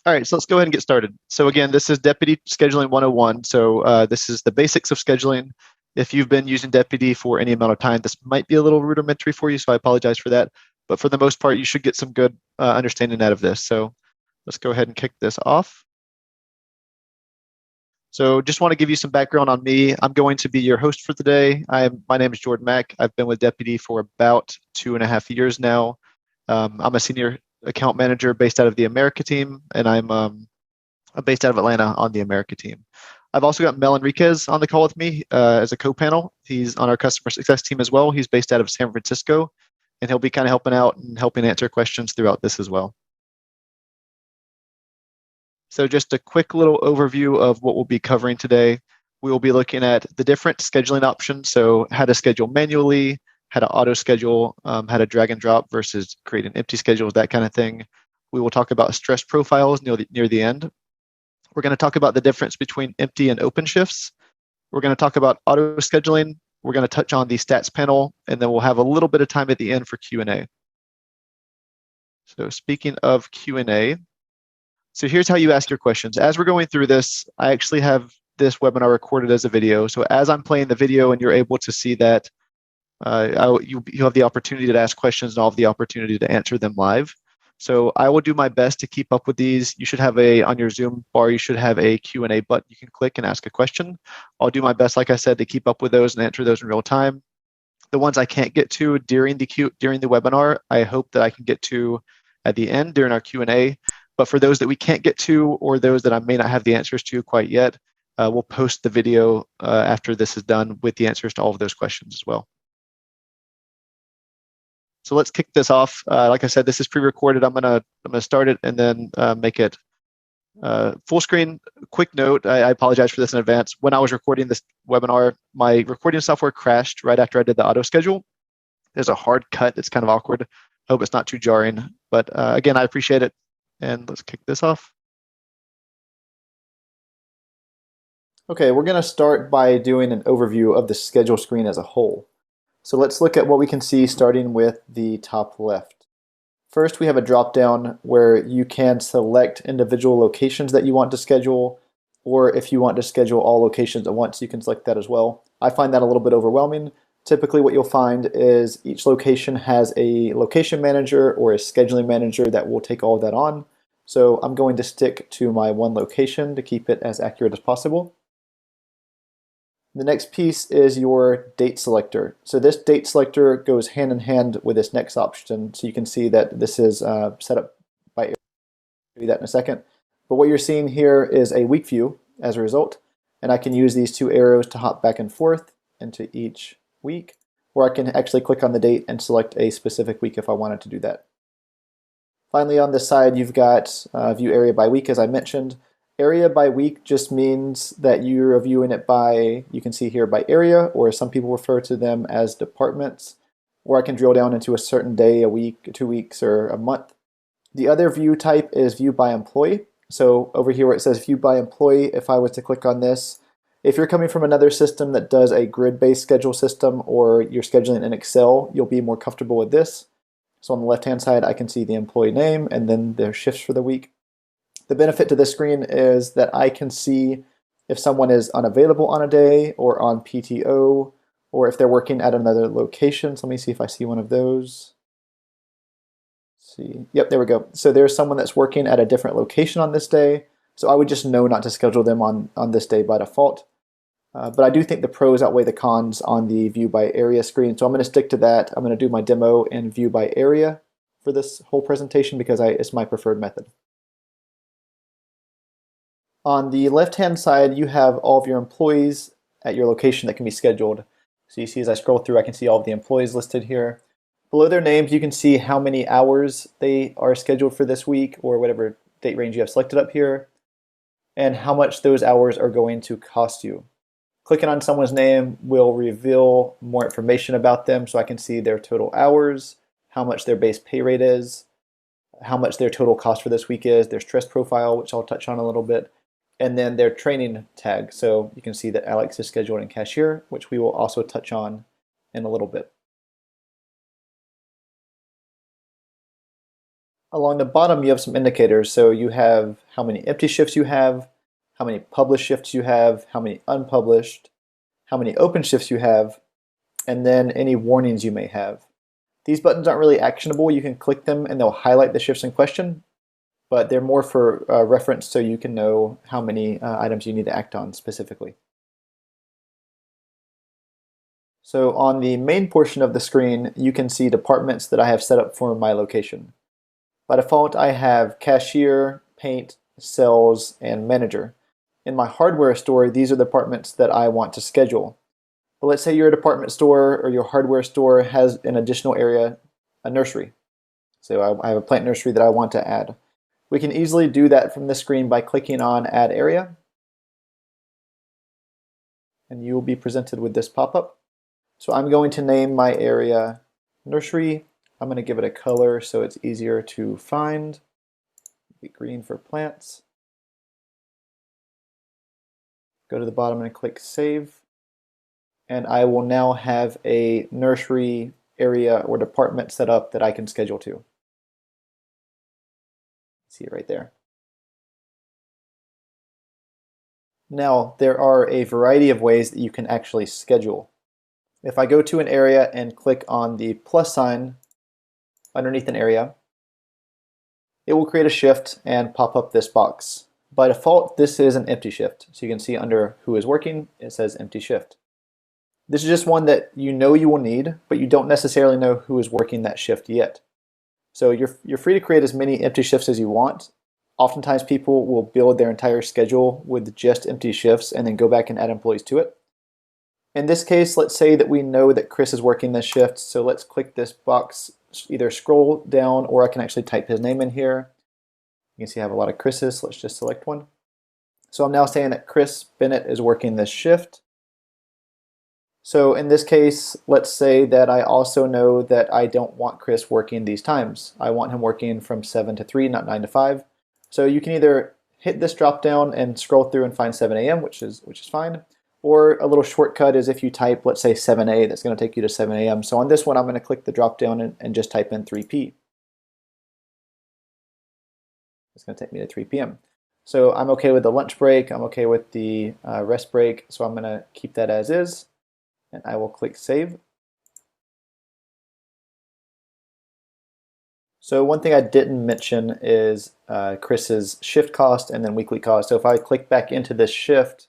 All right, so let's go ahead and get started. So again, this is Deputy Scheduling 101. So this is the basics of scheduling. If you've been using Deputy for any amount of time, this might be a little rudimentary for you, so I apologize for that. But for the most part, you should get some good understanding out of this. So let's go ahead and kick this off. So just want to give you some background on me. I'm going to be your host for today. My name is Jordan Mack. I've been with Deputy for about 2.5 years now. I'm a senior account manager based out of the America team, and I'm based out of Atlanta on the America team. I've also got Mel Enriquez on the call with me as a co-panel. He's on our customer success team as well. He's based out of San Francisco, and he'll be kind of helping out and helping answer questions throughout this as well. So just a quick little overview of what we'll be covering today. We will be looking at the different scheduling options. So how to schedule manually, how to auto schedule, how to drag and drop versus creating empty schedules, that kind of thing. We will talk about stress profiles near the end. We're going to talk about the difference between empty and open shifts. We're going to talk about auto scheduling. We're going to touch on the stats panel, and then we'll have a little bit of time at the end for Q&A. So speaking of Q&A, so here's how you ask your questions. As we're going through this, I actually have this webinar recorded as a video. So as I'm playing the video and you're able to see that, you have the opportunity to ask questions and I'll have the opportunity to answer them live. So I will do my best to keep up with these. You should have on your Zoom bar, you should have a Q&A button you can click and ask a question. I'll do my best, like I said, to keep up with those and answer those in real time. The ones I can't get to during the webinar, I hope that I can get to at the end during our Q&A. But for those that we can't get to, or those that I may not have the answers to quite yet, we'll post the video after this is done with the answers to all of those questions as well. So let's kick this off. Like I said, this is pre-recorded. I'm gonna start it and then make it full screen. Quick note, I apologize for this in advance. When I was recording this webinar, my recording software crashed right after I did the auto schedule. There's a hard cut. It's kind of awkward. Hope it's not too jarring. But again, I appreciate it. And let's kick this off. Okay, we're going to start by doing an overview of the schedule screen as a whole. So let's look at what we can see starting with the top left. First, we have a drop-down where you can select individual locations that you want to schedule, or if you want to schedule all locations at once, you can select that as well. I find that a little bit overwhelming. Typically what you'll find is each location has a location manager or a scheduling manager that will take all of that on. So I'm going to stick to my one location to keep it as accurate as possible. The next piece is your date selector. So this date selector goes hand in hand with this next option. So you can see that this is set up by area. I'll do that in a second. But what you're seeing here is a week view as a result. And I can use these two arrows to hop back and forth into each week, or I can actually click on the date and select a specific week if I wanted to do that. Finally, on this side, you've got view area by week, as I mentioned. Area by week just means that you're viewing it by, you can see here, by area, or some people refer to them as departments, or I can drill down into a certain day, a week, 2 weeks, or a month. The other view type is view by employee. So over here where it says view by employee, if I was to click on this, if you're coming from another system that does a grid-based schedule system, or you're scheduling in Excel, you'll be more comfortable with this. So on the left-hand side, I can see the employee name and then their shifts for the week. The benefit to this screen is that I can see if someone is unavailable on a day or on PTO, or if they're working at another location. So let me see if I see one of those. Let's see. Yep, there we go. So there's someone that's working at a different location on this day. So I would just know not to schedule them on this day by default. But I do think the pros outweigh the cons on the view by area screen. So I'm going to stick to that. I'm going to do my demo in view by area for this whole presentation because it's my preferred method. On the left-hand side, you have all of your employees at your location that can be scheduled. So you see as I scroll through, I can see all of the employees listed here. Below their names, you can see how many hours they are scheduled for this week, or whatever date range you have selected up here, and how much those hours are going to cost you. Clicking on someone's name will reveal more information about them, so I can see their total hours, how much their base pay rate is, how much their total cost for this week is, their stress profile, which I'll touch on a little bit, and then their training tag. So you can see that Alex is scheduled in cashier, which we will also touch on in a little bit. Along the bottom, you have some indicators. So you have how many empty shifts you have, how many published shifts you have, how many unpublished, how many open shifts you have, and then any warnings you may have. These buttons aren't really actionable. You can click them and they'll highlight the shifts in question, but they're more for reference so you can know how many items you need to act on specifically. So on the main portion of the screen, you can see departments that I have set up for my location. By default, I have cashier, paint, sales, and manager. In my hardware store, these are the departments that I want to schedule. But let's say your department store or your hardware store has an additional area, a nursery. So I have a plant nursery that I want to add. We can easily do that from this screen by clicking on Add Area. And you will be presented with this pop-up. So I'm going to name my area Nursery. I'm going to give it a color so it's easier to find. Be green for plants. Go to the bottom and click Save. And I will now have a nursery area or department set up that I can schedule to. See it right there. Now, there are a variety of ways that you can actually schedule. If I go to an area and click on the plus sign underneath an area, it will create a shift and pop up this box. By default, this is an empty shift. So you can see under who is working, it says empty shift. This is just one that you know you will need, but you don't necessarily know who is working that shift yet. So you're free to create as many empty shifts as you want. Oftentimes people will build their entire schedule with just empty shifts and then go back and add employees to it. In this case, let's say that we know that Chris is working this shift, so let's click this box, either scroll down or I can actually type his name in here. You can see I have a lot of Chris's, so let's just select one. So I'm now saying that Chris Bennett is working this shift. So in this case, let's say that I also know that I don't want Chris working these times. I want him working from 7 to 3, not 9 to 5. So you can either hit this drop down and scroll through and find 7 a.m., which is fine. Or a little shortcut is if you type, let's say 7A, that's going to take you to 7 a.m. So on this one, I'm going to click the drop down and just type in 3P. It's going to take me to 3 p.m. So I'm okay with the lunch break. I'm okay with the rest break. So I'm going to keep that as is. And I will click Save. So one thing I didn't mention is Chris's shift cost and then weekly cost. So if I click back into this shift,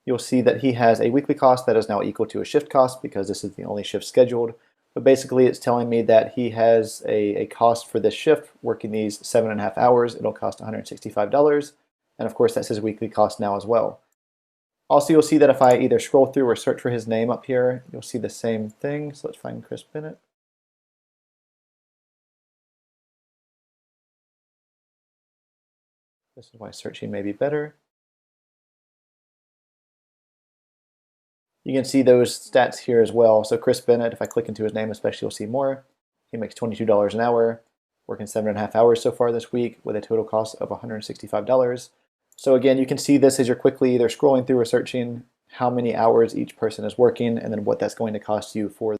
you'll see that he has a weekly cost that is now equal to a shift cost because this is the only shift scheduled. But basically it's telling me that he has a cost for this shift, working these 7.5 hours. It'll cost $165. And of course that's his weekly cost now as well. Also, you'll see that if I either scroll through or search for his name up here, you'll see the same thing. So let's find Chris Bennett. This is why searching may be better. You can see those stats here as well. So Chris Bennett, if I click into his name especially, you'll see more. He makes $22 an hour, working 7.5 hours so far this week with a total cost of $165. So again, you can see this as you're quickly either scrolling through or searching how many hours each person is working and then what that's going to cost you for.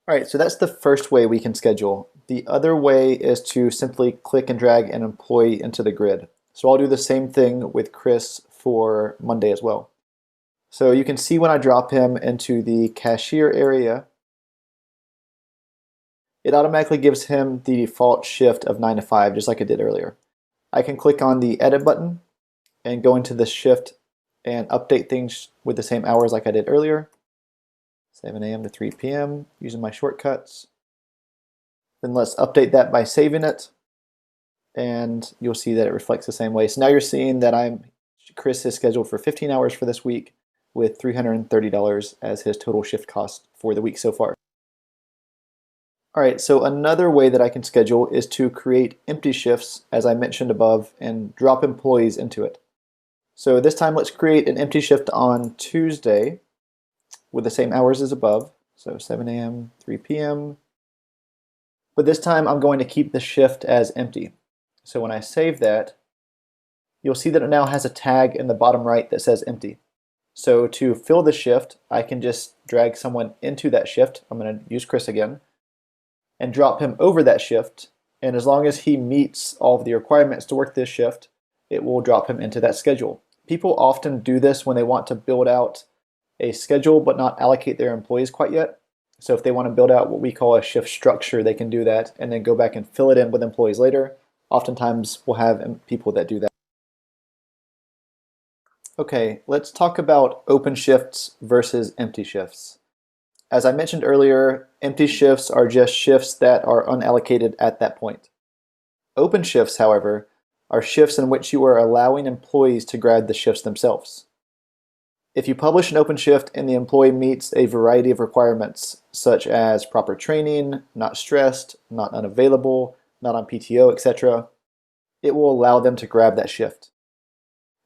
All right, so that's the first way we can schedule. The other way is to simply click and drag an employee into the grid. So I'll do the same thing with Chris for Monday as well. So you can see when I drop him into the cashier area, it automatically gives him the default shift of 9 to 5, just like it did earlier. I can click on the edit button and go into the shift and update things with the same hours like I did earlier. 7 a.m. to 3 p.m. using my shortcuts. Then let's update that by saving it. And you'll see that it reflects the same way. So now you're seeing that Chris is scheduled for 15 hours for this week with $330 as his total shift cost for the week so far. All right, so another way that I can schedule is to create empty shifts, as I mentioned above, and drop employees into it. So this time, let's create an empty shift on Tuesday with the same hours as above. So 7 a.m., 3 p.m. But this time, I'm going to keep the shift as empty. So when I save that, you'll see that it now has a tag in the bottom right that says empty. So to fill the shift, I can just drag someone into that shift. I'm going to use Chris again. and drop him over that shift. And as long as he meets all of the requirements to work this shift, it will drop him into that schedule. People often do this when they want to build out a schedule but not allocate their employees quite yet. So if they want to build out what we call a shift structure, they can do that and then go back and fill it in with employees later. Oftentimes we'll have people that do that. Okay, let's talk about open shifts versus empty shifts. As I mentioned earlier, empty shifts are just shifts that are unallocated at that point. Open shifts, however, are shifts in which you are allowing employees to grab the shifts themselves. If you publish an open shift and the employee meets a variety of requirements, such as proper training, not stressed, not unavailable, not on PTO, etc., it will allow them to grab that shift.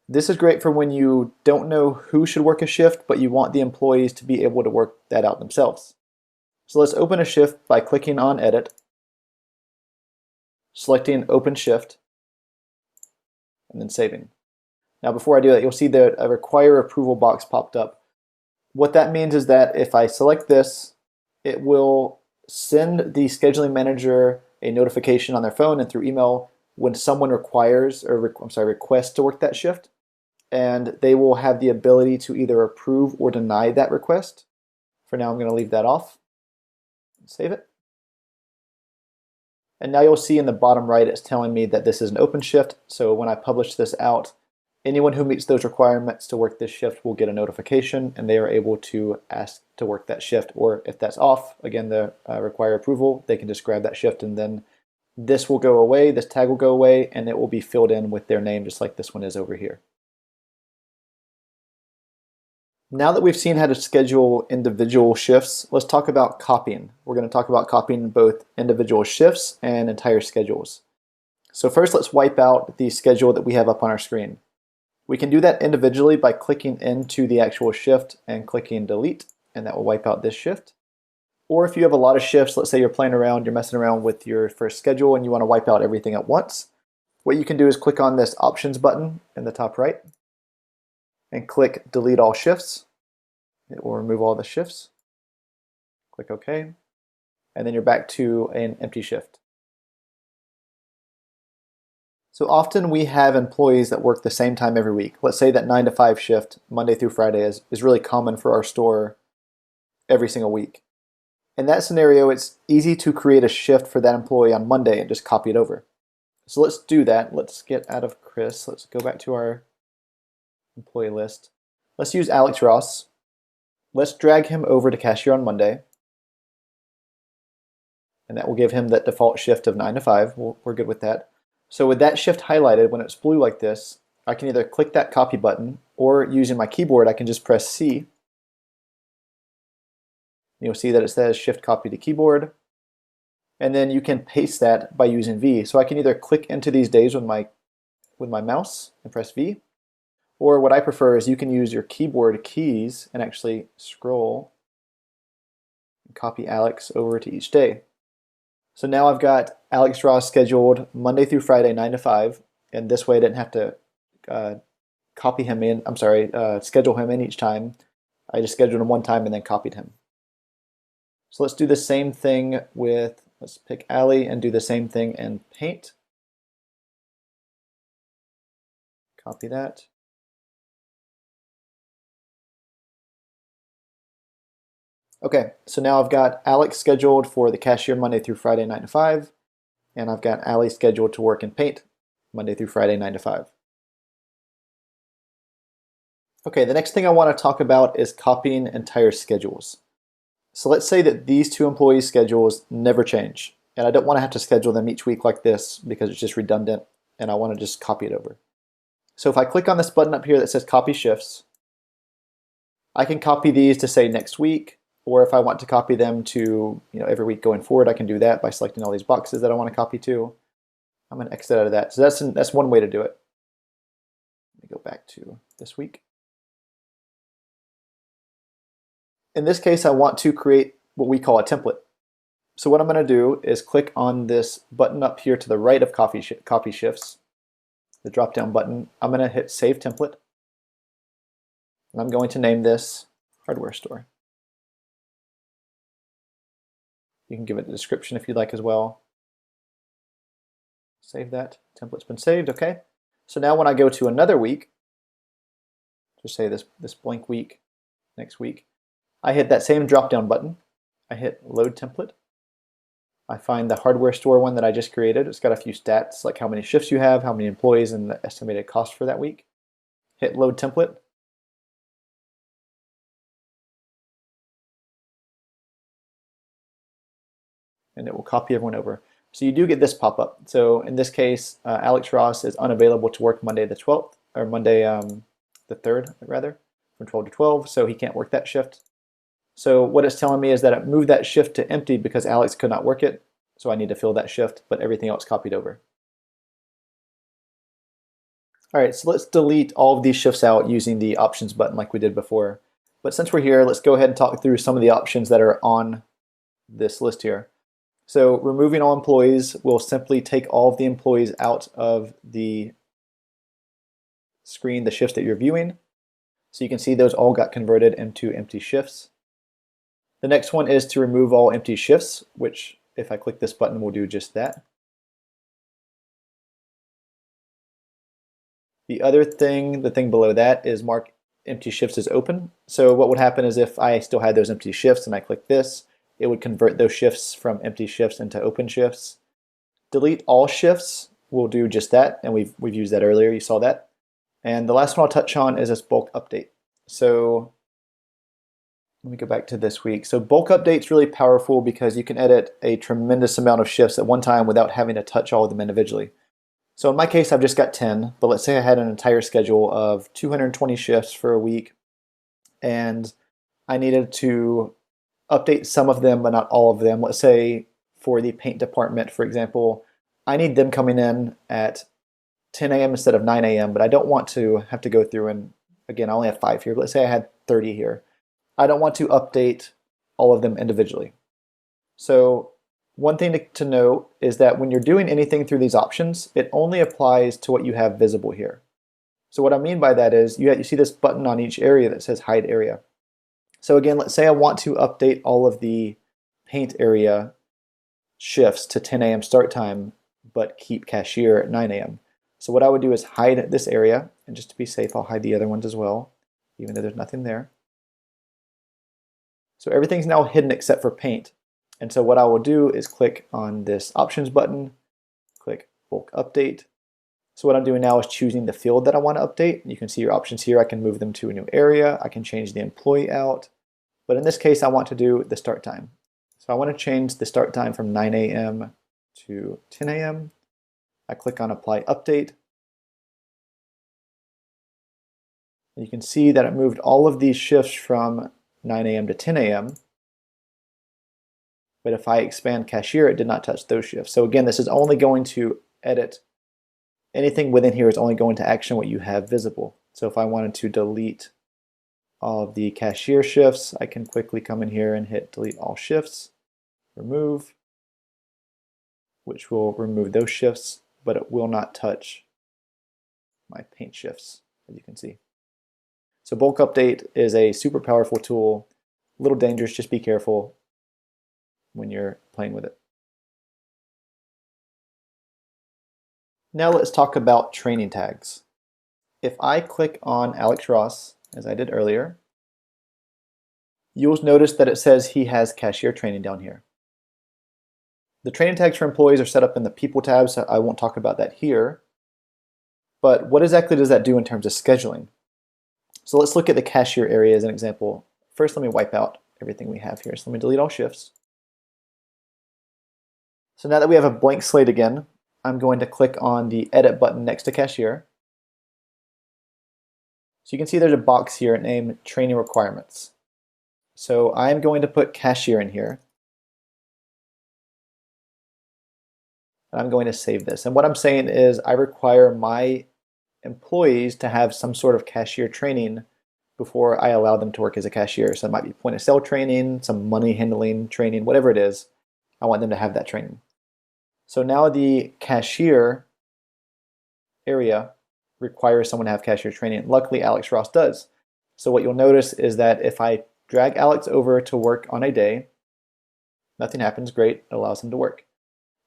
This is great for when you don't know who should work a shift, but you want the employees to be able to work that out themselves. So let's open a shift by clicking on Edit, selecting Open Shift, and then saving. Now before I do that, you'll see that a Require Approval box popped up. What that means is that if I select this, it will send the scheduling manager a notification on their phone and through email when someone requests to work that shift, and they will have the ability to either approve or deny that request. For now, I'm going to leave that off. Save it. And now you'll see in the bottom right, it's telling me that this is an open shift. So when I publish this out, anyone who meets those requirements to work this shift will get a notification and they are able to ask to work that shift. Or if that's off, again, the require approval, they can just grab that shift and then this will go away, this tag will go away, and it will be filled in with their name just like this one is over here. Now that we've seen how to schedule individual shifts, let's talk about copying. We're going to talk about copying both individual shifts and entire schedules. So first, let's wipe out the schedule that we have up on our screen. We can do that individually by clicking into the actual shift and clicking delete, and that will wipe out this shift. Or if you have a lot of shifts, let's say you're playing around, you're messing around with your first schedule and you want to wipe out everything at once, what you can do is click on this options button in the top right and click delete all shifts. It will remove all the shifts. Click OK, and then you're back to an empty shift. So often we have employees that work the same time every week. Let's say that 9 to 5 shift, Monday through Friday, is really common for our store every single week. In that scenario, it's easy to create a shift for that employee on Monday and just copy it over. So let's do that. Let's get out of Chris. Let's go back to our employee list. Let's use Alex Ross. Let's drag him over to cashier on Monday. And that will give him that default shift of 9 to 5. We're good with that. So with that shift highlighted, when it's blue like this, I can either click that copy button or using my keyboard, I can just press C. You'll see that it says shift copy to keyboard. And then you can paste that by using V. So I can either click into these days with my mouse and press V, or what I prefer is you can use your keyboard keys and actually scroll and copy Alex over to each day. So now I've got Alex Ross scheduled Monday through Friday, 9 to 5, and this way I didn't have to schedule him in each time. I just scheduled him one time and then copied him. So let's do the same thing with, let's pick Ali and do the same thing in Paint. Copy that. Okay, so now I've got Alex scheduled for the cashier Monday through Friday, 9 to 5, and I've got Ali scheduled to work in Paint Monday through Friday, 9 to 5. Okay, the next thing I want to talk about is copying entire schedules. So let's say that these two employees' schedules never change, and I don't want to have to schedule them each week like this because it's just redundant, and I want to just copy it over. So if I click on this button up here that says copy shifts, I can copy these to say next week, or if I want to copy them to every week going forward, I can do that by selecting all these boxes that I want to copy to. I'm going to exit out of that. So that's one way to do it. Let me go back to this week. In this case, I want to create what we call a template. So what I'm going to do is click on this button up here to the right of copy shifts, the drop-down button. I'm going to hit Save Template, and I'm going to name this Hardware Store. You can give it a description if you'd like as well. Save that. Template's been saved. Okay. So now when I go to another week, just say this blank week, next week, I hit that same drop-down button. I hit load template. I find the hardware store one that I just created. It's got a few stats like how many shifts you have, how many employees, and the estimated cost for that week. Hit load template. And it will copy everyone over. So you do get this pop up. So in this case, Alex Ross is unavailable to work Monday the 12th, or Monday the 3rd, rather, from 12 to 12, so he can't work that shift. So what it's telling me is that it moved that shift to empty because Alex could not work it, so I need to fill that shift, but everything else copied over. All right, so let's delete all of these shifts out using the options button like we did before. But since we're here, let's go ahead and talk through some of the options that are on this list here. So removing all employees will simply take all of the employees out of the screen, the shifts that you're viewing. So you can see those all got converted into empty shifts. The next one is to remove all empty shifts, which if I click this button will do just that. The other thing, the thing below that, is mark empty shifts as open. So what would happen is if I still had those empty shifts and I click this, it would convert those shifts from empty shifts into open shifts. Delete all shifts will do just that, and we've used that earlier, you saw that. And the last one I'll touch on is this bulk update. So let me go back to this week. So bulk update's really powerful because you can edit a tremendous amount of shifts at one time without having to touch all of them individually. So in my case, I've just got 10, but let's say I had an entire schedule of 220 shifts for a week, and I needed to update some of them, but not all of them. Let's say for the paint department, for example, I need them coming in at 10 a.m. instead of 9 a.m., but I don't want to have to go through and, again, I only have 5 here, but let's say I had 30 here. I don't want to update all of them individually. So one thing to note is that when you're doing anything through these options, it only applies to what you have visible here. So what I mean by that is you see this button on each area that says hide area. So again, let's say I want to update all of the paint area shifts to 10 a.m. start time, but keep cashier at 9 a.m. So what I would do is hide this area, and just to be safe, I'll hide the other ones as well, even though there's nothing there. So everything's now hidden except for paint. And so what I will do is click on this options button, click bulk update. So what I'm doing now is choosing the field that I want to update. You can see your options here. I can move them to a new area. I can change the employee out. But in this case, I want to do the start time. So I want to change the start time from 9 a.m. to 10 a.m. I click on apply update. And you can see that it moved all of these shifts from 9 a.m. to 10 a.m. But if I expand cashier, it did not touch those shifts. So again, this is only going to edit. Anything within here is only going to action what you have visible. So if I wanted to delete all of the cashier shifts, I can quickly come in here and hit delete all shifts, remove, which will remove those shifts, but it will not touch my paint shifts, as you can see. So bulk update is a super powerful tool, a little dangerous, just be careful when you're playing with it. Now let's talk about training tags. If I click on Alex Ross, as I did earlier, you'll notice that it says he has cashier training down here. The training tags for employees are set up in the people tab, so I won't talk about that here. But what exactly does that do in terms of scheduling? So let's look at the cashier area as an example. First, let me wipe out everything we have here. So let me delete all shifts. So now that we have a blank slate again, I'm going to click on the edit button next to cashier. So you can see there's a box here named training requirements. So I'm going to put cashier in here. And I'm going to save this. And what I'm saying is I require my employees to have some sort of cashier training before I allow them to work as a cashier. So it might be point of sale training, some money handling training, whatever it is. I want them to have that training. So now the cashier area requires someone to have cashier training. Luckily, Alex Ross does. So what you'll notice is that if I drag Alex over to work on a day, Nothing happens, great, it allows him to work.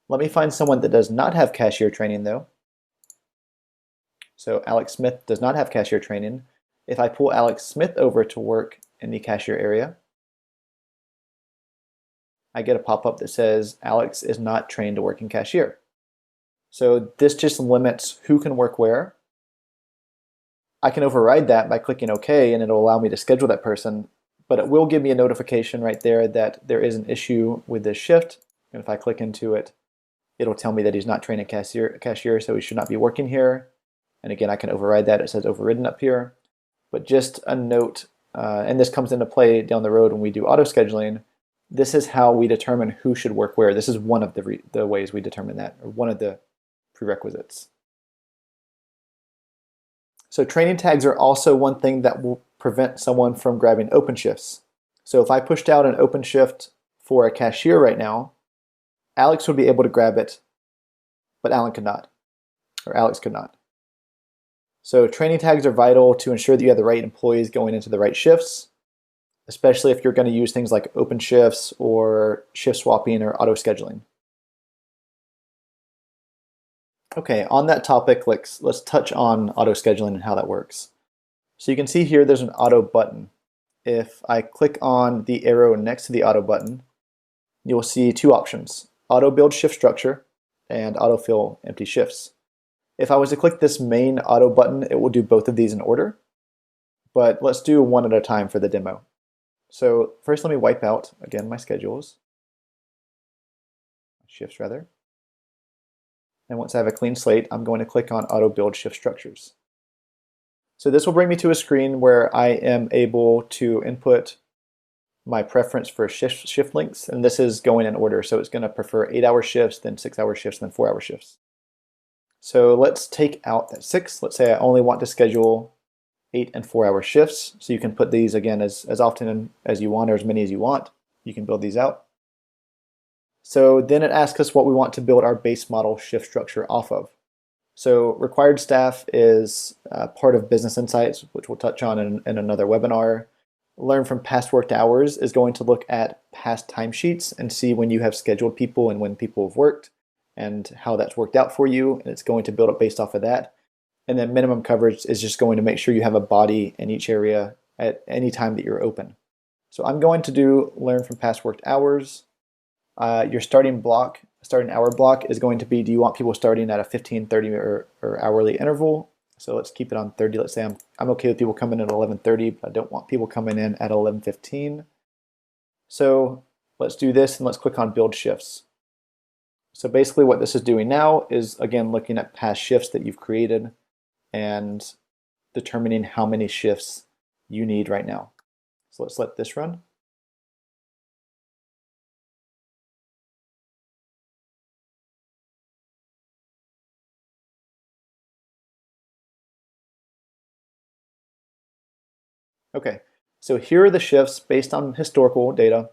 Let me find someone that does not have cashier training though. So Alex Smith does not have cashier training. If I pull Alex Smith over to work in the cashier area, I get a pop-up that says Alex is not trained to work in cashier. So this just limits who can work where. I can override that by clicking OK, and it'll allow me to schedule that person, but it will give me a notification right there that there is an issue with this shift. And if I click into it, it'll tell me that he's not trained a cashier, so he should not be working here. And again, I can override that. It says overridden up here. But just a note, and this comes into play down the road when we do auto scheduling. This is how we determine who should work where. This is one of the ways we determine that, or one of the prerequisites. So training tags are also one thing that will prevent someone from grabbing open shifts. So if I pushed out an open shift for a cashier right now, Alex would be able to grab it, but Alan could not, or Alex could not. So training tags are vital to ensure that you have the right employees going into the right shifts, especially if you're going to use things like open shifts or shift swapping or auto scheduling. Okay, on that topic, let's touch on auto scheduling and how that works. So you can see here there's an auto button. If I click on the arrow next to the auto button, you'll see two options: auto build shift structure and auto fill empty shifts. If I was to click this main auto button, it will do both of these in order, but let's do one at a time for the demo. So first let me wipe out, again, my shifts rather. And once I have a clean slate, I'm going to click on auto build shift structures. So this will bring me to a screen where I am able to input my preference for shift lengths, and this is going in order. So it's going to prefer 8-hour shifts, then 6-hour shifts, then 4-hour shifts. So let's take out that 6. Let's say I only want to schedule 8 and 4-hour shifts. So you can put these again as often as you want, or as many as you want. You can build these out. So then it asks us what we want to build our base model shift structure off of. So required staff is part of Business Insights, which we'll touch on in another webinar. Learn from past worked hours is going to look at past timesheets and see when you have scheduled people and when people have worked and how that's worked out for you, and it's going to build up based off of that. And then minimum coverage is just going to make sure you have a body in each area at any time that you're open. So I'm going to do learn from past worked hours. Your starting hour block is going to be, do you want people starting at a 15, 30, or hourly interval? So let's keep it on 30. Let's say I'm okay with people coming in at 11:30, but I don't want people coming in at 11:15. So let's do this and let's click on build shifts. So basically what this is doing now is, again, looking at past shifts that you've created and determining how many shifts you need right now. So let's let this run. Okay, so here are the shifts based on historical data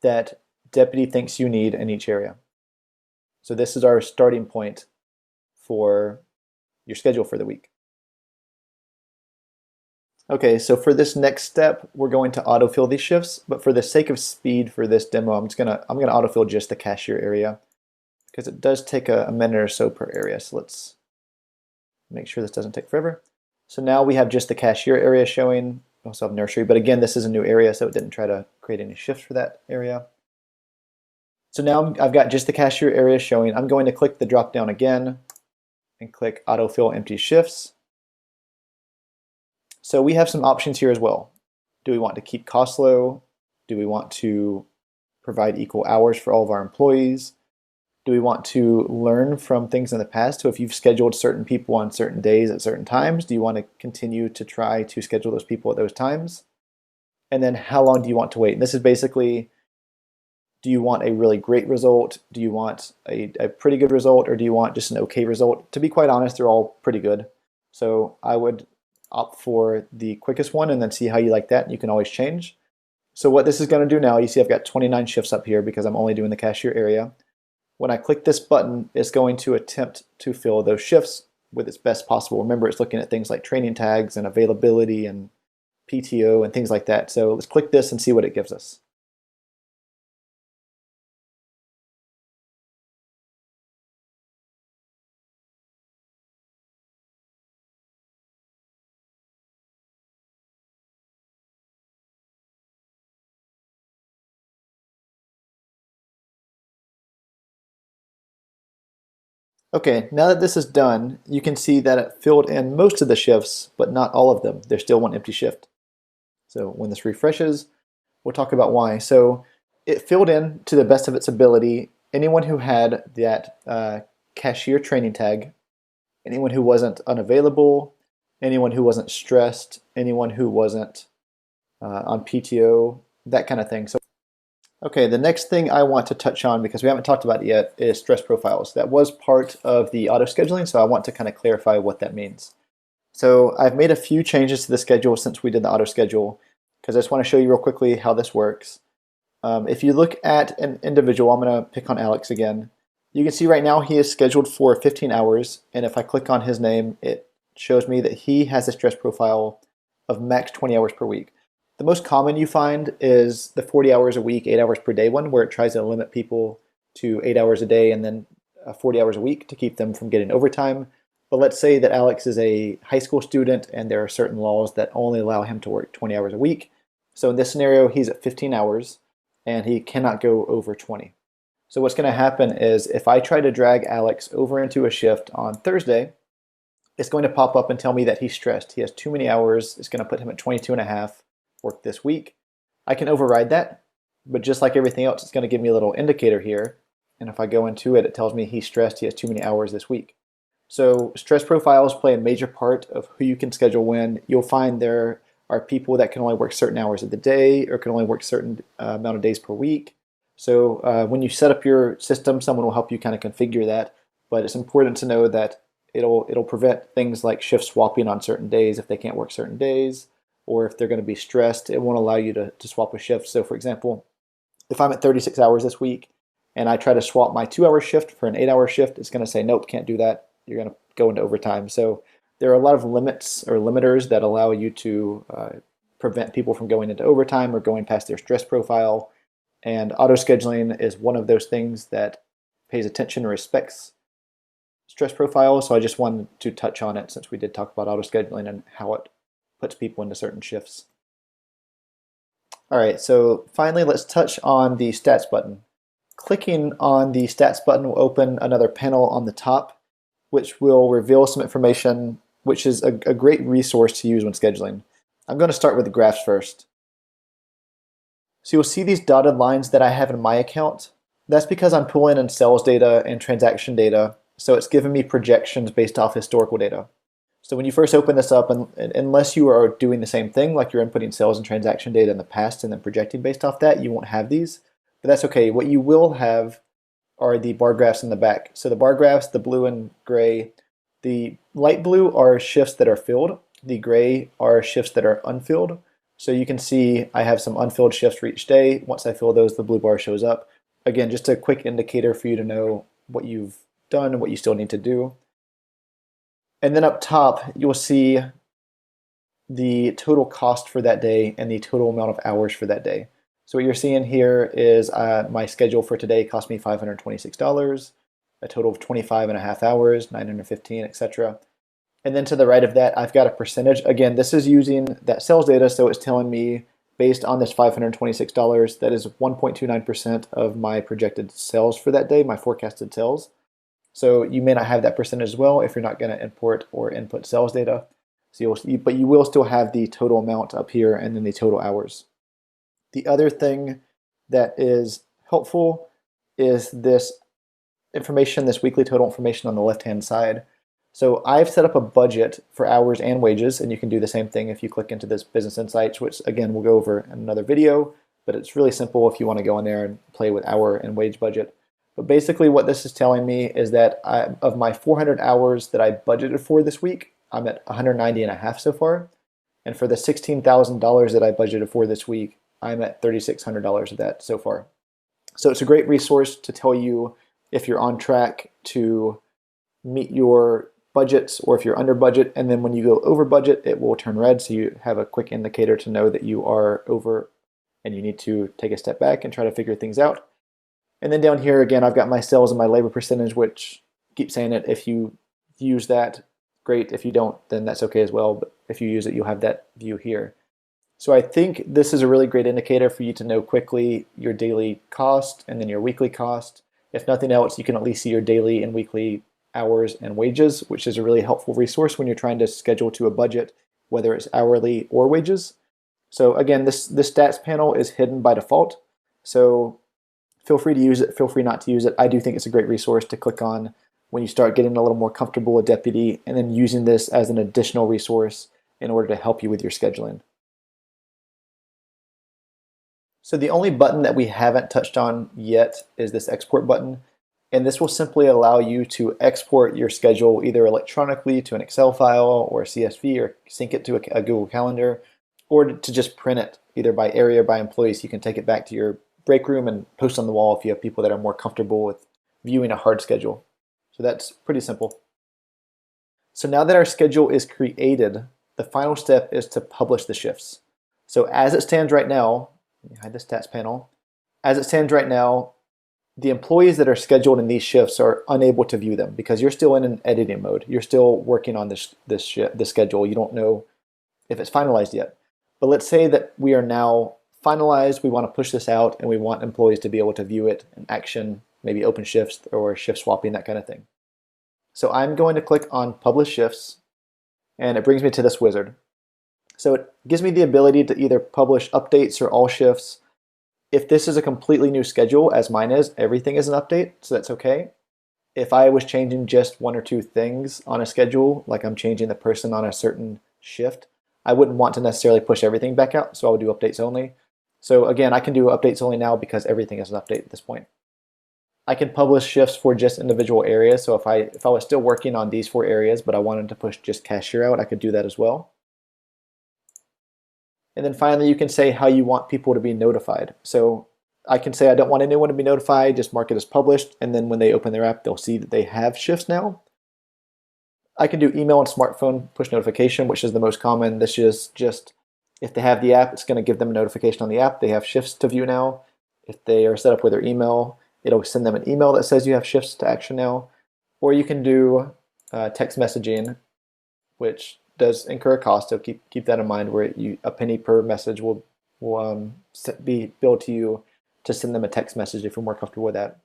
that Deputy thinks you need in each area. So this is our starting point for your schedule for the week. Okay, so for this next step, we're going to autofill these shifts, but for the sake of speed for this demo, I'm gonna autofill just the cashier area because it does take a minute or so per area. So let's make sure this doesn't take forever. So now we have just the cashier area showing. We also have nursery, but again, this is a new area, so it didn't try to create any shifts for that area. So now I've got just the cashier area showing. I'm going to click the drop down again and click autofill empty shifts. So we have some options here as well. Do we want to keep costs low? Do we want to provide equal hours for all of our employees? Do we want to learn from things in the past? So if you've scheduled certain people on certain days at certain times, do you want to continue to try to schedule those people at those times? And then how long do you want to wait? And this is basically, do you want a really great result? Do you want a pretty good result? Or do you want just an okay result? To be quite honest, they're all pretty good. So I would opt for the quickest one and then see how you like that. You can always change. So what this is going to do now, you see I've got 29 shifts up here because I'm only doing the cashier area. When I click this button, it's going to attempt to fill those shifts with its best possible. Remember, it's looking at things like training tags and availability and PTO and things like that. So let's click this and see what it gives us. Okay, now that this is done, you can see that it filled in most of the shifts, but not all of them. There's still one empty shift. So when this refreshes, we'll talk about why. So it filled in to the best of its ability anyone who had that cashier training tag, anyone who wasn't unavailable, anyone who wasn't stressed, anyone who wasn't on PTO, that kind of thing. So, okay, the next thing I want to touch on, because we haven't talked about it yet, is stress profiles. That was part of the auto scheduling, so I want to kind of clarify what that means. So I've made a few changes to the schedule since we did the auto schedule, because I just want to show you real quickly how this works. If you look at an individual, I'm going to pick on Alex again. You can see right now he is scheduled for 15 hours, and if I click on his name, it shows me that he has a stress profile of max 20 hours per week. The most common you find is the 40 hours a week, 8 hours per day one, where it tries to limit people to 8 hours a day and then 40 hours a week to keep them from getting overtime. But let's say that Alex is a high school student and there are certain laws that only allow him to work 20 hours a week. So in this scenario, he's at 15 hours and he cannot go over 20. So what's going to happen is if I try to drag Alex over into a shift on Thursday, it's going to pop up and tell me that he's stressed. He has too many hours. It's going to put him at 22 and a half work this week. I can override that, but just like everything else, it's going to give me a little indicator here. And if I go into it, it tells me he's stressed. He has too many hours this week. So stress profiles play a major part of who you can schedule when. You'll find there are people that can only work certain hours of the day or can only work certain amount of days per week. So when you set up your system, someone will help you kind of configure that. But it's important to know that it'll prevent things like shift swapping on certain days if they can't work certain days, or if they're going to be stressed, it won't allow you to swap a shift. So for example, if I'm at 36 hours this week and I try to swap my 2-hour shift for an 8-hour shift, it's going to say, nope, can't do that. You're going to go into overtime. So there are a lot of limits or limiters that allow you to prevent people from going into overtime or going past their stress profile. And auto scheduling is one of those things that pays attention and respects stress profiles. So I just wanted to touch on it since we did talk about auto scheduling and how it puts people into certain shifts. All right, so finally, let's touch on the stats button. Clicking on the stats button will open another panel on the top, which will reveal some information, which is a great resource to use when scheduling. I'm going to start with the graphs first. So you'll see these dotted lines that I have in my account. That's because I'm pulling in sales data and transaction data, so it's giving me projections based off historical data. So when you first open this up, unless you are doing the same thing, like you're inputting sales and transaction data in the past and then projecting based off that, you won't have these. But that's okay. What you will have are the bar graphs in the back. So the bar graphs, the blue and gray, the light blue are shifts that are filled. The gray are shifts that are unfilled. So you can see I have some unfilled shifts for each day. Once I fill those, the blue bar shows up. Again, just a quick indicator for you to know what you've done and what you still need to do. And then up top, you'll see the total cost for that day and the total amount of hours for that day. So what you're seeing here is my schedule for today cost me $526, a total of 25 and a half hours, 915, etc. And then to the right of that, I've got a percentage. Again, this is using that sales data, so it's telling me based on this $526, that is 1.29% of my projected sales for that day, my forecasted sales. So you may not have that percentage as well if you're not going to import or input sales data. So but you will still have the total amount up here and then the total hours. The other thing that is helpful is this information, this weekly total information on the left-hand side. So I've set up a budget for hours and wages, and you can do the same thing if you click into this Business Insights, which again we'll go over in another video, but it's really simple if you want to go in there and play with hour and wage budget. But basically what this is telling me is that of my 400 hours that I budgeted for this week, I'm at 190 and a half so far. And for the $16,000 that I budgeted for this week, I'm at $3,600 of that so far. So it's a great resource to tell you if you're on track to meet your budgets or if you're under budget. And then when you go over budget, it will turn red. So you have a quick indicator to know that you are over and you need to take a step back and try to figure things out. And then down here, again, I've got my sales and my labor percentage, which keep saying it. If you use that, great. If you don't, then that's okay as well. But if you use it, you'll have that view here. So I think this is a really great indicator for you to know quickly your daily cost and then your weekly cost. If nothing else, you can at least see your daily and weekly hours, and wages, which is a really helpful resource when you're trying to schedule to a budget, whether it's hourly or wages. So again, this stats panel is hidden by default. So feel free to use it, feel free not to use it. I do think it's a great resource to click on when you start getting a little more comfortable with Deputy, and then using this as an additional resource in order to help you with your scheduling. So the only button that we haven't touched on yet is this export button. And this will simply allow you to export your schedule either electronically to an Excel file or a CSV, or sync it to a Google Calendar, or to just print it either by area or by employee, so you can take it back to your break room and post on the wall if you have people that are more comfortable with viewing a hard schedule. So that's pretty simple. So now that our schedule is created, the final step is to publish the shifts. So as it stands right now, let me hide the stats panel. As it stands right now, the employees that are scheduled in these shifts are unable to view them because you're still in an editing mode. You're still working on this schedule. You don't know if it's finalized yet. But let's say that we are now finalized, we want to push this out, and we want employees to be able to view it in action, maybe open shifts or shift swapping, that kind of thing. So I'm going to click on Publish Shifts, and it brings me to this wizard. So it gives me the ability to either publish updates or all shifts. If this is a completely new schedule, as mine is, everything is an update, so that's okay. If I was changing just one or two things on a schedule, like I'm changing the person on a certain shift, I wouldn't want to necessarily push everything back out, so I would do updates only. So again, I can do updates only now because everything is an update at this point. I can publish shifts for just individual areas, so if I was still working on these 4 areas, but I wanted to push just cashier out, I could do that as well. And then finally, you can say how you want people to be notified. So I can say I don't want anyone to be notified, just mark it as published, and then when they open their app, they'll see that they have shifts now. I can do email and smartphone push notification, which is the most common. This is just if they have the app, it's going to give them a notification on the app. They have shifts to view now. If they are set up with their email, it'll send them an email that says you have shifts to action now. Or you can do text messaging, which does incur a cost, so keep that in mind, where a penny per message will be billed to you to send them a text message if you're more comfortable with that.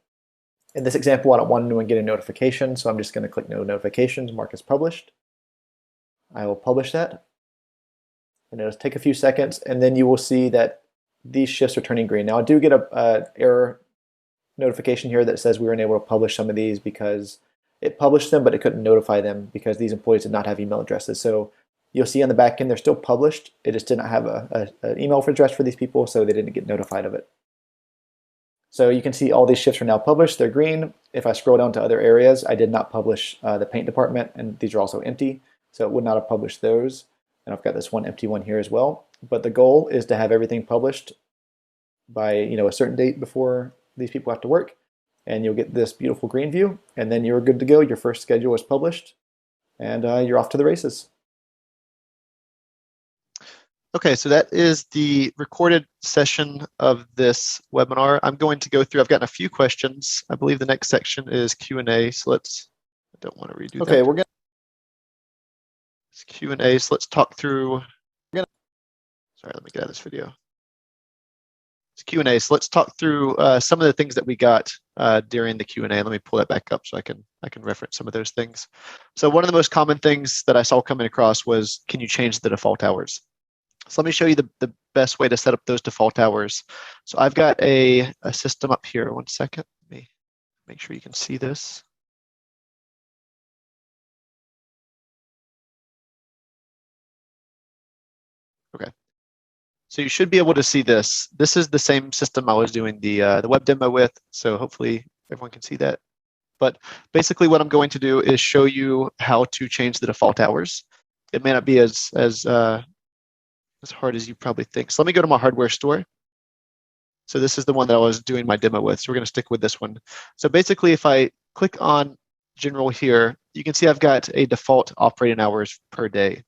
In this example, I don't want anyone getting a notification, so I'm just going to click No Notifications, mark as published. I will publish that, and it'll take a few seconds, and then you will see that these shifts are turning green. Now I do get a error notification here that says we weren't able to publish some of these because it published them, but it couldn't notify them because these employees did not have email addresses. So you'll see on the back end they're still published. It just did not have an email address for these people, so they didn't get notified of it. So you can see all these shifts are now published. They're green. If I scroll down to other areas, I did not publish the paint department, and these are also empty, so it would not have published those. And I've got this one empty one here as well. But the goal is to have everything published by a certain date before these people have to work, and you'll get this beautiful green view, and then you're good to go. Your first schedule is published, and you're off to the races. Okay, so that is the recorded session of this webinar. I'm going to go through, I've gotten a few questions. I believe the next section is Q&A, so I don't want to redo that. Okay, we're going to... It's Q&A, so let's talk through, sorry, let me get out of this video. It's Q&A, so let's talk through some of the things that we got during the Q&A. Let me pull that back up so I can reference some of those things. So one of the most common things that I saw coming across was, can you change the default hours? So let me show you the best way to set up those default hours. So I've got a system up here. One second. Let me make sure you can see this. Okay. So you should be able to see this. This is the same system I was doing the web demo with, so hopefully everyone can see that. But basically what I'm going to do is show you how to change the default hours. It may not be as hard as you probably think. So let me go to my hardware store. So this is the one that I was doing my demo with. So we're going to stick with this one. So basically, if I click on general here, you can see I've got a default operating hours per day.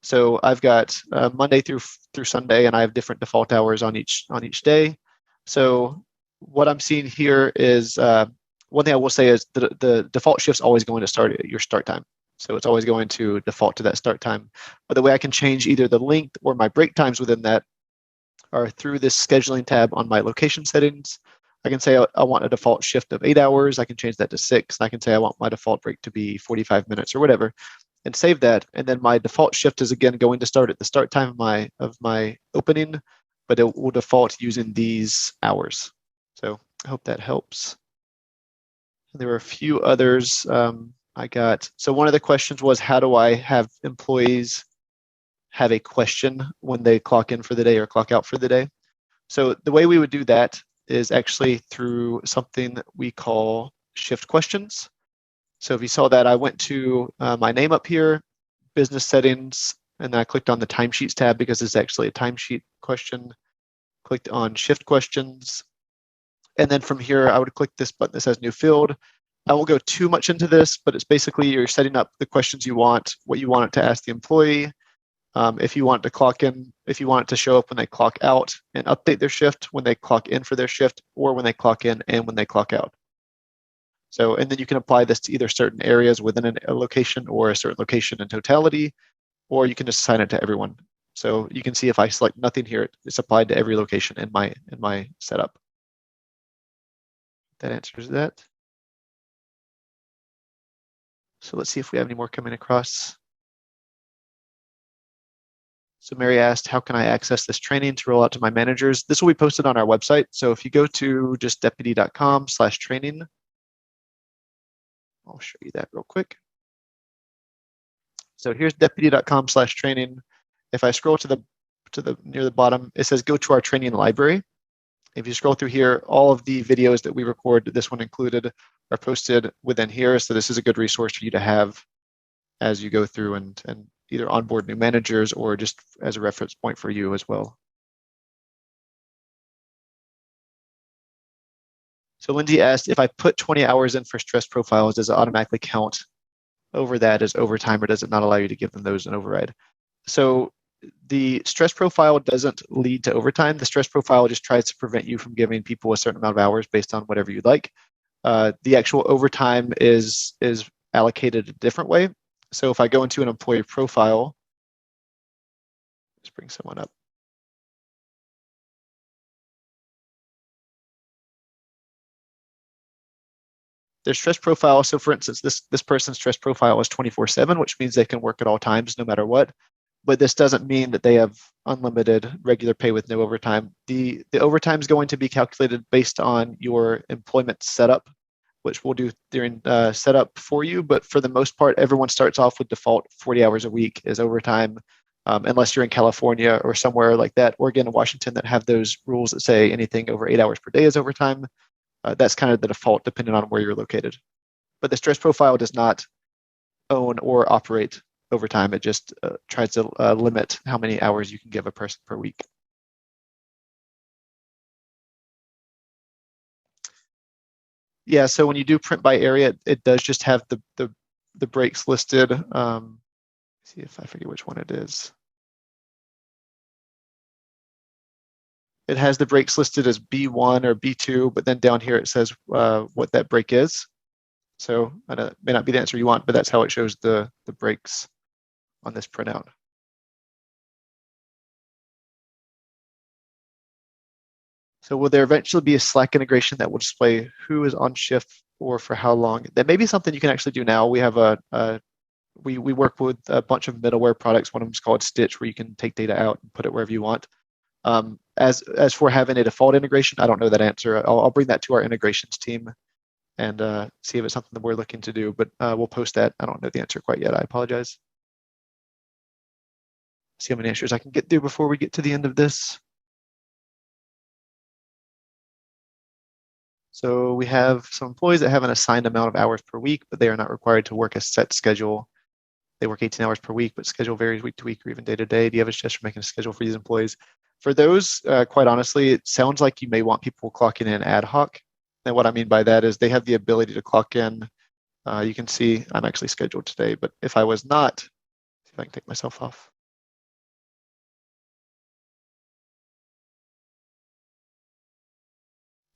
So I've got Monday through Sunday, and I have different default hours on each day. So what I'm seeing here is one thing I will say is the default shift's always going to start at your start time. So it's always going to default to that start time. But the way I can change either the length or my break times within that are through this scheduling tab on my location settings. I can say I want a default shift of 8 hours. I can change that to 6. And I can say I want my default break to be 45 minutes or whatever, and save that. And then my default shift is again going to start at the start time of my opening, but it will default using these hours. So I hope that helps. There were a few others I got. So one of the questions was, how do I have employees have a question when they clock in for the day or clock out for the day? So the way we would do that is actually through something that we call shift questions. So if you saw that, I went to my name up here, business settings, and then I clicked on the timesheets tab because it's actually a timesheet question. Clicked on shift questions. And then from here, I would click this button that says new field. I won't go too much into this, but it's basically you're setting up the questions you want, what you want it to ask the employee, if you want it to clock in, if you want it to show up when they clock out and update their shift when they clock in for their shift, or when they clock in and when they clock out. So, and then you can apply this to either certain areas within a location or a certain location in totality, or you can just assign it to everyone. So you can see if I select nothing here, it's applied to every location in my setup. That answers that. So let's see if we have any more coming across. So Mary asked, how can I access this training to roll out to my managers? This will be posted on our website. So if you go to just deputy.com/training, I'll show you that real quick. So here's deputy.com/training. If I scroll to the near the bottom, it says go to our training library. If you scroll through here, all of the videos that we record, this one included, are posted within here. So this is a good resource for you to have as you go through and either onboard new managers or just as a reference point for you as well. So Lindsay asked, if I put 20 hours in for stress profiles, does it automatically count over that as overtime, or does it not allow you to give them those in override? So the stress profile doesn't lead to overtime. The stress profile just tries to prevent you from giving people a certain amount of hours based on whatever you'd like. The actual overtime is allocated a different way. So if I go into an employee profile, let's bring someone up. Their stress profile. So for instance, this person's stress profile is 24/7, which means they can work at all times no matter what. But this doesn't mean that they have unlimited regular pay with no overtime. The overtime is going to be calculated based on your employment setup, which we'll do during setup for you. But for the most part, everyone starts off with default 40 hours a week as overtime, unless you're in California or somewhere like that, Oregon and Washington, that have those rules that say anything over 8 hours per day is overtime. That's kind of the default depending on where you're located. But the stress profile does not own or operate overtime. It just tries to limit how many hours you can give a person per week. Yeah, so when you do print by area, it does just have the breaks listed. See if I forget which one it is. It has the breaks listed as B1 or B2, but then down here it says what that break is. So that may not be the answer you want, but that's how it shows the breaks on this printout. So will there eventually be a Slack integration that will display who is on shift or for how long? That may be something you can actually do now. We have we work with a bunch of middleware products. One of them is called Stitch, where you can take data out and put it wherever you want. As for having a default integration, I don't know that answer. I'll bring that to our integrations team and see if it's something that we're looking to do, but we'll post that. I don't know the answer quite yet. I apologize. See how many answers I can get through before we get to the end of this. So we have some employees that have an assigned amount of hours per week, but they are not required to work a set schedule. They work 18 hours per week, but schedule varies week to week or even day to day. Do you have a suggestion for making a schedule for these employees? For those, quite honestly, it sounds like you may want people clocking in ad hoc. And what I mean by that is they have the ability to clock in. You can see I'm actually scheduled today, but if I was not, see if I can take myself off.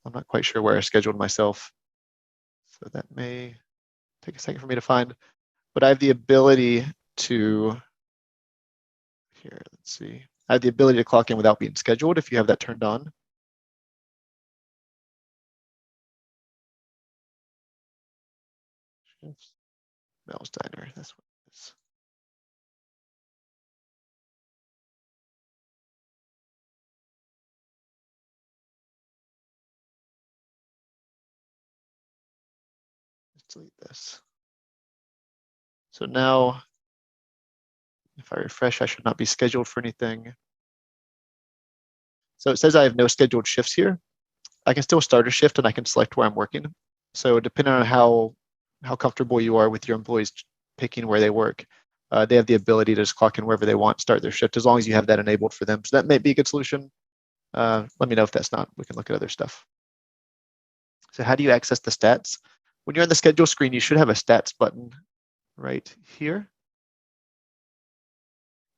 I'm not quite sure where I scheduled myself, so that may take a second for me to find. But I have the ability to, here, let's see. I have the ability to clock in without being scheduled if you have that turned on. Mel's Diner, that's what it is. Let's delete this. So now, if I refresh, I should not be scheduled for anything. So it says I have no scheduled shifts here. I can still start a shift and I can select where I'm working. So depending on how comfortable you are with your employees picking where they work, they have the ability to just clock in wherever they want, start their shift, as long as you have that enabled for them. So that may be a good solution. Let me know if that's not. We can look at other stuff. So how do you access the stats? When you're on the schedule screen, you should have a stats button right here.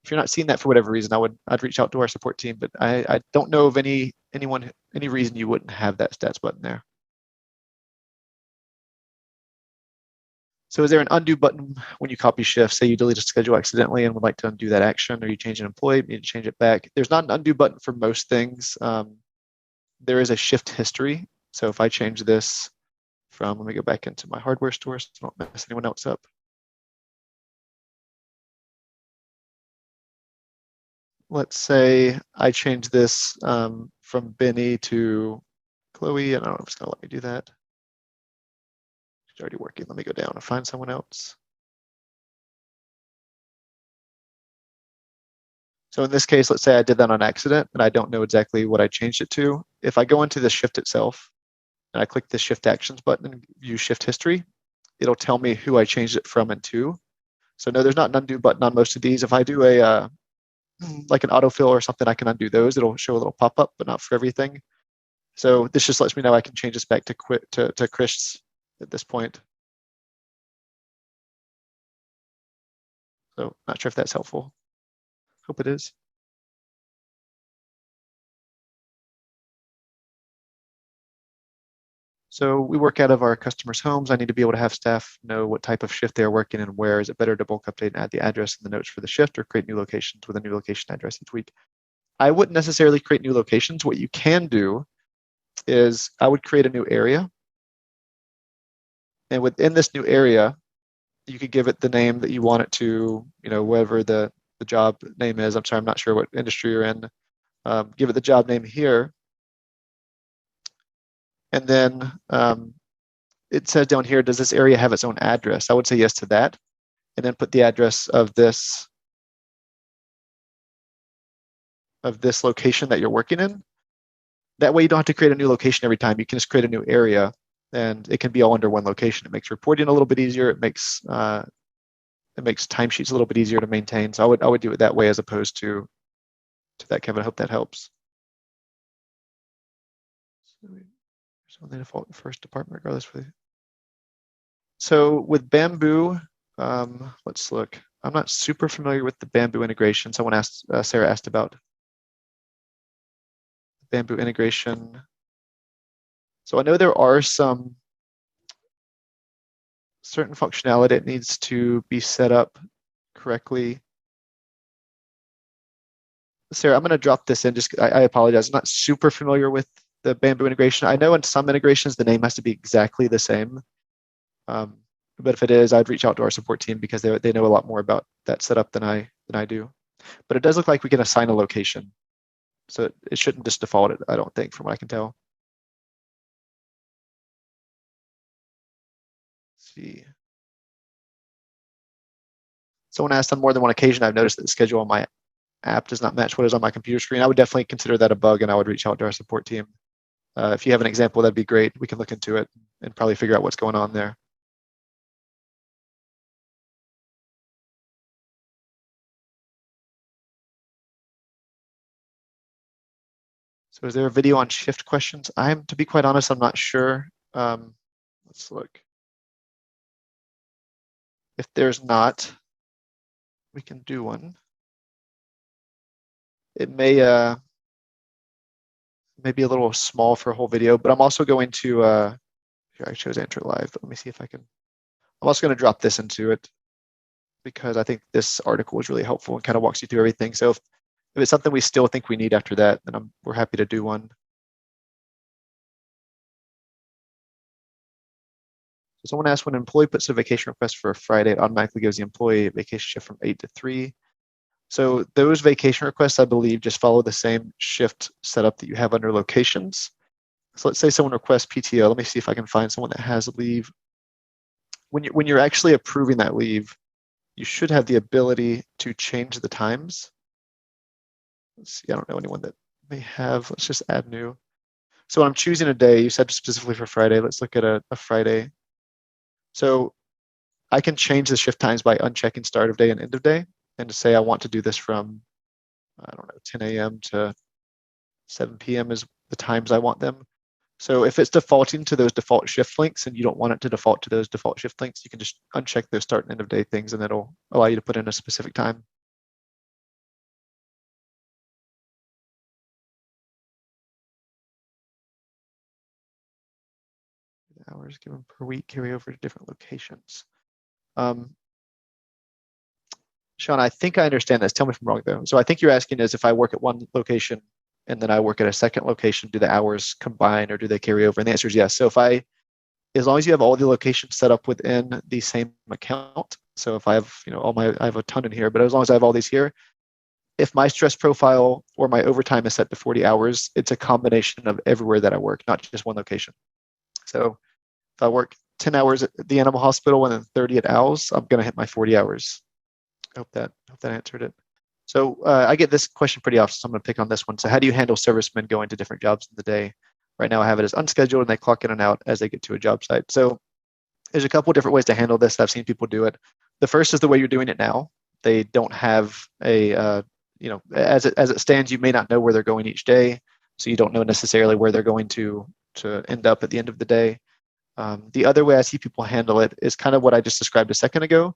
If you're not seeing that for whatever reason, I'd reach out to our support team, but I don't know of any reason you wouldn't have that stats button there. So is there an undo button when you copy shifts? Say you delete a schedule accidentally and would like to undo that action, or you change an employee, you need to change it back. There's not an undo button for most things. There is a shift history. So if I change this from, let me go back into my hardware store so I don't mess anyone else up. Let's say I change this from Benny to Chloe. I don't know if it's going to let me do that. She's already working. Let me go down and find someone else. So in this case, let's say I did that on accident and I don't know exactly what I changed it to. If I go into the shift itself and I click the shift actions button and view shift history, it'll tell me who I changed it from and to. So no, there's not an undo button on most of these. If I do a like an autofill or something, I can undo those. It'll show a little pop-up, but not for everything. So this just lets me know I can change this back to Chris at this point. So not sure if that's helpful. Hope it is. So we work out of our customers' homes. I need to be able to have staff know what type of shift they're working and where. Is it better to bulk update and add the address and the notes for the shift, or create new locations with a new location address each week? I wouldn't necessarily create new locations. What you can do is I would create a new area. And within this new area, you could give it the name that you want it to, whatever the job name is. I'm sorry, I'm not sure what industry you're in. Give it the job name here. And then it says down here, does this area have its own address? I would say yes to that. And then put the address of this location that you're working in. That way you don't have to create a new location every time. You can just create a new area and it can be all under one location. It makes reporting a little bit easier. It makes timesheets a little bit easier to maintain. So I would do it that way as opposed to that, Kevin. I hope that helps. So the default first department regardless. So with Bamboo, let's look. I'm not super familiar with the Bamboo integration. Someone asked, Sarah asked about Bamboo integration. So I know there are some certain functionality that needs to be set up correctly. Sarah, I'm going to drop this in. I apologize. I'm not super familiar with the Bamboo integration. I know in some integrations the name has to be exactly the same. But if it is, I'd reach out to our support team because they know a lot more about that setup than I do. But it does look like we can assign a location. So it shouldn't just default it, I don't think, from what I can tell. Let's see. Someone asked on more than one occasion, I've noticed that the schedule on my app does not match what is on my computer screen. I would definitely consider that a bug and I would reach out to our support team. If you have an example, that'd be great. We can look into it and probably figure out what's going on there. So is there a video on shift questions? To be quite honest, I'm not sure. Let's look. If there's not, we can do one. It may be a little small for a whole video, but I'm also going to, here I chose Enter Live, but let me see if I can. I'm also going to drop this into it because I think this article is really helpful and kind of walks you through everything. So if it's something we still think we need after that, then we're happy to do one. someone asked, when an employee puts a vacation request for a Friday, it automatically gives the employee a vacation shift from 8 to 3. So those vacation requests, I believe, just follow the same shift setup that you have under locations. So let's say someone requests PTO. Let me see if I can find someone that has leave. When you're actually approving that leave, you should have the ability to change the times. Let's see, I don't know anyone that may have. Let's just add new. So when I'm choosing a day, you said specifically for Friday. Let's look at a Friday. So I can change the shift times by unchecking start of day and end of day, and to say I want to do this from, I don't know, 10 a.m. to 7 p.m. is the times I want them. So if it's defaulting to those default shift links and you don't want it to default to those default shift links, you can just uncheck those start and end of day things, and it'll allow you to put in a specific time. Hours given per week carry over to different locations. Sean, I think I understand this. Tell me if I'm wrong though. So I think you're asking is if I work at one location and then I work at a second location, do the hours combine or do they carry over? And the answer is yes. So as long as you have all the locations set up within the same account. So if I have, I have a ton in here, but as long as I have all these here, if my stress profile or my overtime is set to 40 hours, it's a combination of everywhere that I work, not just one location. So if I work 10 hours at the animal hospital and then 30 at Owls, I'm going to hit my 40 hours. I hope that answered it. So I get this question pretty often, so I'm going to pick on this one. So how do you handle servicemen going to different jobs in the day? Right now I have it as unscheduled and they clock in and out as they get to a job site. So there's a couple different ways to handle this. I've seen people do it. The first is the way you're doing it now. They don't have as it stands, you may not know where they're going each day. So you don't know necessarily where they're going to end up at the end of the day. The other way I see people handle it is kind of what I just described a second ago,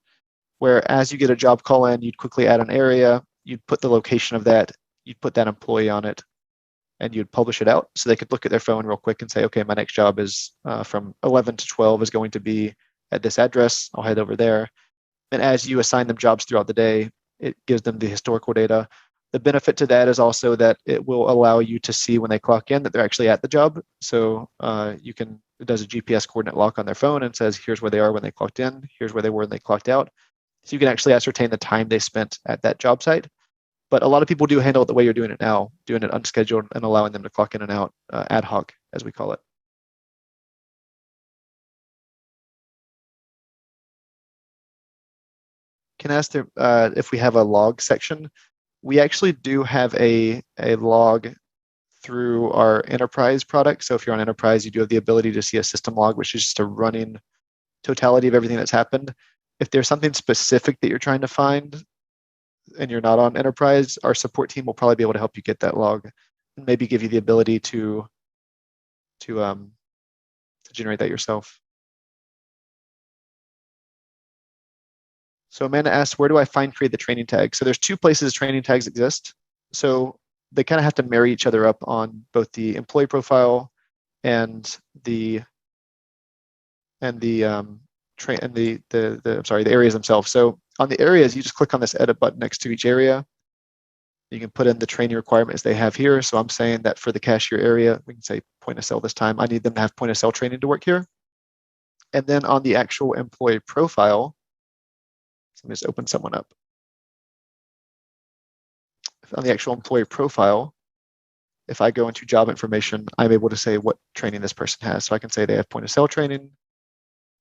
where as you get a job call in, you'd quickly add an area, you'd put the location of that, you'd put that employee on it, and you'd publish it out so they could look at their phone real quick and say, okay, my next job is from 11 to 12 is going to be at this address. I'll head over there. And as you assign them jobs throughout the day, it gives them the historical data. The benefit to that is also that it will allow you to see when they clock in that they're actually at the job. So it does a GPS coordinate lock on their phone and says, here's where they are when they clocked in, here's where they were when they clocked out. So you can actually ascertain the time they spent at that job site. But a lot of people do handle it the way you're doing it now, doing it unscheduled and allowing them to clock in and out ad hoc, as we call it. Can I ask if we have a log section? We actually do have a log through our enterprise product. So if you're on enterprise, you do have the ability to see a system log, which is just a running totality of everything that's happened. If there's something specific that you're trying to find and you're not on enterprise, our support team will probably be able to help you get that log and maybe give you the ability to generate that yourself. So Amanda asked, where do I create the training tag? So there's two places training tags exist. So they kind of have to marry each other up on both the employee profile and the areas themselves. So on the areas, you just click on this edit button next to each area. You can put in the training requirements they have here. So I'm saying that for the cashier area, we can say point of sale this time. I need them to have point of sale training to work here. And then on the actual employee profile, so let me just open someone up. On the actual employee profile, if I go into job information, I'm able to say what training this person has. So I can say they have point of sale training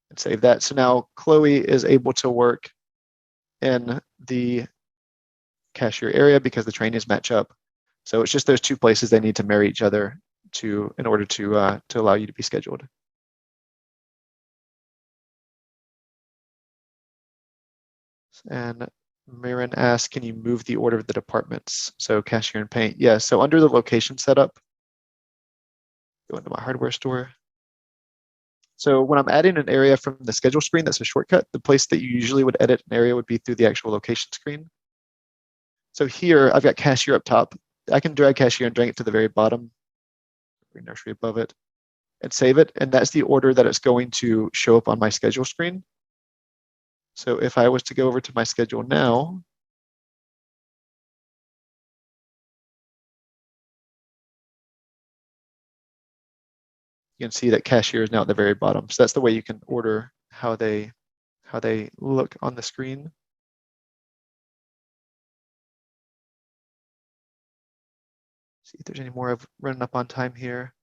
and save that. So now Chloe is able to work in the cashier area because the trainings match up. So it's just those two places they need to marry each other in order to allow you to be scheduled. And Marin asks, can you move the order of the departments? So cashier and paint, yeah. So under the location setup, go into my hardware store. So when I'm adding an area from the schedule screen, that's a shortcut. The place that you usually would edit an area would be through the actual location screen. So here I've got cashier up top. I can drag cashier and drag it to the very bottom, nursery above it, and save it. And that's the order that it's going to show up on my schedule screen. So if I was to go over to my schedule now, you can see that cashier is now at the very bottom. So that's the way you can order how they look on the screen. See if there's any more of running up on time here.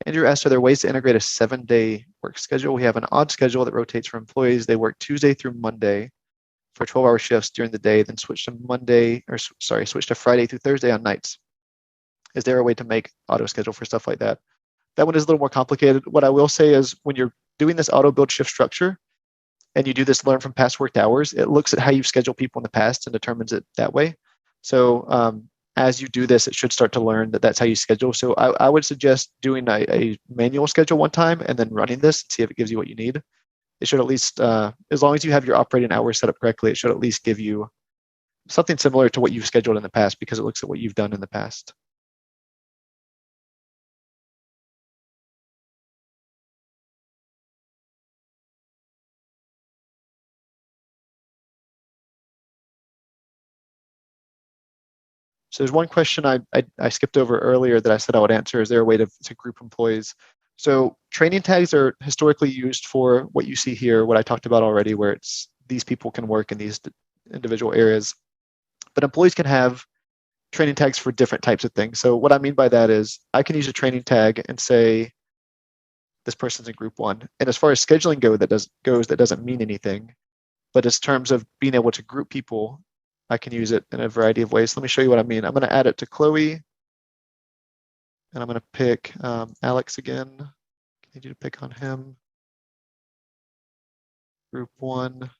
Andrew asked, are there ways to integrate a 7-day work schedule? We have an odd schedule that rotates for employees. They work Tuesday through Monday for 12-hour shifts during the day, then switch to Friday through Thursday on nights. Is there a way to make auto schedule for stuff like that? That one is a little more complicated. What I will say is when you're doing this auto build shift structure and you do this learn from past worked hours, it looks at how you've scheduled people in the past and determines it that way. So as you do this, it should start to learn that that's how you schedule. So I would suggest doing a manual schedule one time and then running this and see if it gives you what you need. It should at least, as long as you have your operating hours set up correctly, it should at least give you something similar to what you've scheduled in the past because it looks at what you've done in the past. So there's one question I skipped over earlier that I said I would answer. Is there a way to group employees? So training tags are historically used for what you see here, what I talked about already, where it's these people can work in these individual areas. But employees can have training tags for different types of things. So what I mean by that is I can use a training tag and say, this person's in group 1. And as far as scheduling goes, that doesn't mean anything. But in terms of being able to group people, I can use it in a variety of ways. Let me show you what I mean. I'm going to add it to Chloe. And I'm going to pick Alex again. I need you to pick on him. Group 1.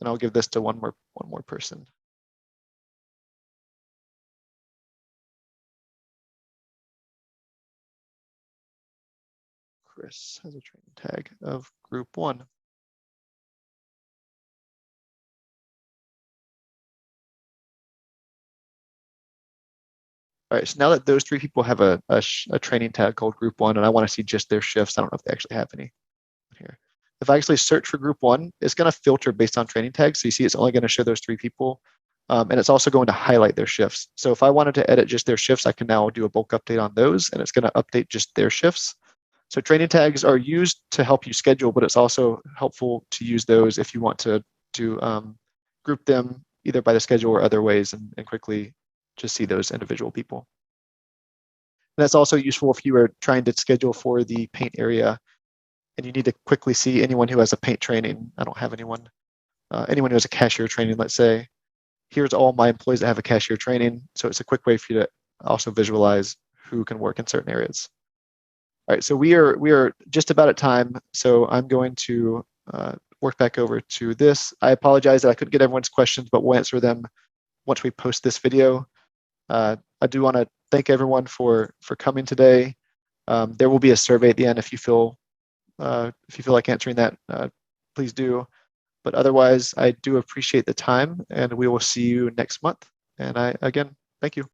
And I'll give this to one more person. Chris has a training tag of group 1. All right, so now that those 3 people have a training tag called group 1, and I want to see just their shifts, I don't know if they actually have any here. If I actually search for group 1, it's going to filter based on training tags. So you see it's only going to show those 3 people. And it's also going to highlight their shifts. So if I wanted to edit just their shifts, I can now do a bulk update on those, and it's going to update just their shifts. So training tags are used to help you schedule, but it's also helpful to use those if you want to group them either by the schedule or other ways and quickly just see those individual people. And that's also useful if you are trying to schedule for the paint area and you need to quickly see anyone who has a paint training. I don't have anyone. Anyone who has a cashier training, let's say. Here's all my employees that have a cashier training. So it's a quick way for you to also visualize who can work in certain areas. All right, so we are just about at time. So I'm going to work back over to this. I apologize that I couldn't get everyone's questions, but we'll answer them once we post this video. I do want to thank everyone for coming today. There will be a survey at the end if you feel like answering that, please do. But otherwise, I do appreciate the time, and we will see you next month. And again, thank you.